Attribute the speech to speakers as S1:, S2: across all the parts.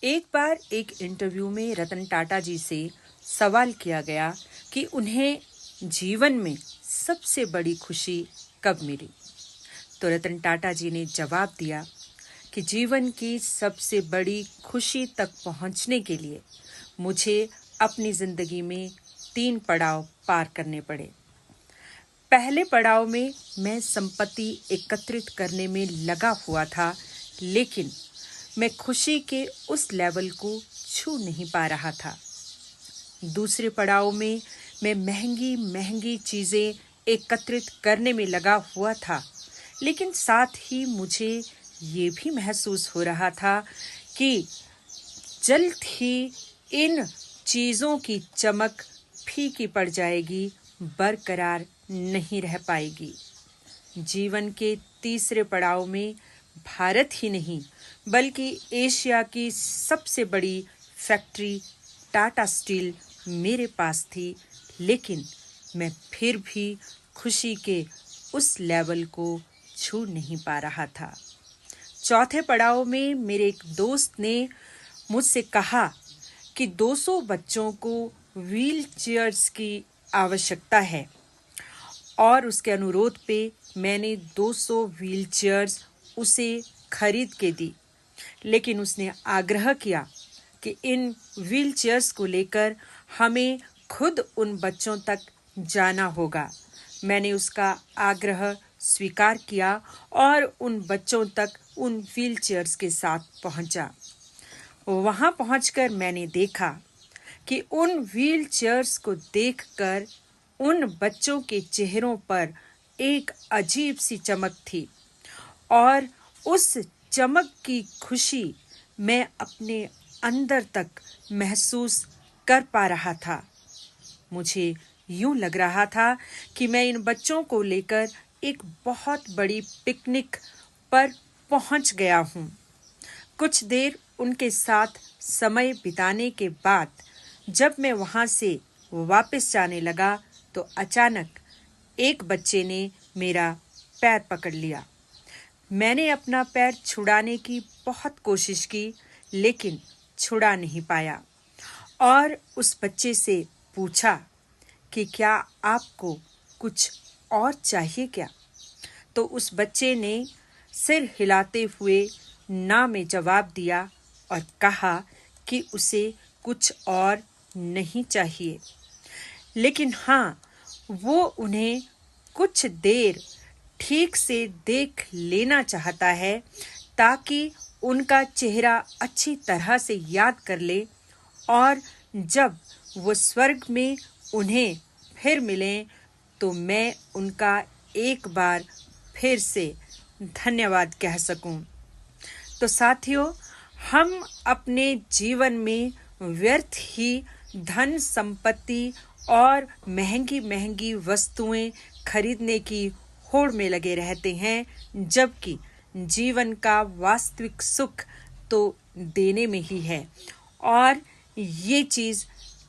S1: एक बार एक इंटरव्यू में रतन टाटा जी से सवाल किया गया कि उन्हें जीवन में सबसे बड़ी खुशी कब मिली। तो रतन टाटा जी ने जवाब दिया कि जीवन की सबसे बड़ी खुशी तक पहुंचने के लिए मुझे अपनी जिंदगी में 3 पड़ाव पार करने पड़े। पहले पड़ाव में मैं संपत्ति एकत्रित करने में लगा हुआ था, लेकिन मैं खुशी के उस लेवल को छू नहीं पा रहा था। दूसरे पड़ाव में मैं महंगी महंगी चीजें एकत्रित करने में लगा हुआ था, लेकिन साथ ही मुझे ये भी महसूस हो रहा था कि जल्द ही इन चीजों की चमक फीकी पड़ जाएगी, बरकरार नहीं रह पाएगी। जीवन के तीसरे पड़ाव में भारत ही नहीं बल्कि एशिया की सबसे बड़ी फैक्ट्री टाटा स्टील मेरे पास थी, लेकिन मैं फिर भी खुशी के उस लेवल को छू नहीं पा रहा था। चौथे पड़ाव में मेरे एक दोस्त ने मुझसे कहा कि 200 बच्चों को व्हील चेयर्स की आवश्यकता है और उसके अनुरोध पे मैंने 200 व्हील चेयर्स उसे खरीद के दी, लेकिन उसने आग्रह किया कि इन व्हील चेयर्स को लेकर हमें खुद उन बच्चों तक जाना होगा। मैंने उसका आग्रह स्वीकार किया और उन बच्चों तक उन व्हील चेयर्स के साथ पहुंचा। वहां पहुंचकर मैंने देखा कि उन व्हील चेयर्स को देखकर उन बच्चों के चेहरों पर एक अजीब सी चमक थी और उस चमक की खुशी मैं अपने अंदर तक महसूस कर पा रहा था। मुझे यूं लग रहा था कि मैं इन बच्चों को लेकर एक बहुत बड़ी पिकनिक पर पहुंच गया हूं। कुछ देर उनके साथ समय बिताने के बाद जब मैं वहां से वापस जाने लगा तो अचानक एक बच्चे ने मेरा पैर पकड़ लिया। मैंने अपना पैर छुड़ाने की बहुत कोशिश की, लेकिन छुड़ा नहीं पाया और उस बच्चे से पूछा कि क्या आपको कुछ और चाहिए क्या? तो उस बच्चे ने सिर हिलाते हुए ना में जवाब दिया और कहा कि उसे कुछ और नहीं चाहिए, लेकिन हाँ, वो उन्हें कुछ देर ठीक से देख लेना चाहता है ताकि उनका चेहरा अच्छी तरह से याद कर ले और जब वो स्वर्ग में उन्हें फिर मिलें तो मैं उनका एक बार फिर से धन्यवाद कह सकूं। तो साथियों, हम अपने जीवन में व्यर्थ ही धन संपत्ति और महंगी महंगी वस्तुएं खरीदने की होड़ में लगे रहते हैं, जबकि जीवन का वास्तविक सुख तो देने में ही है और ये चीज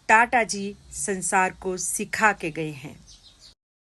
S1: टाटा जी संसार को सिखा के गए हैं।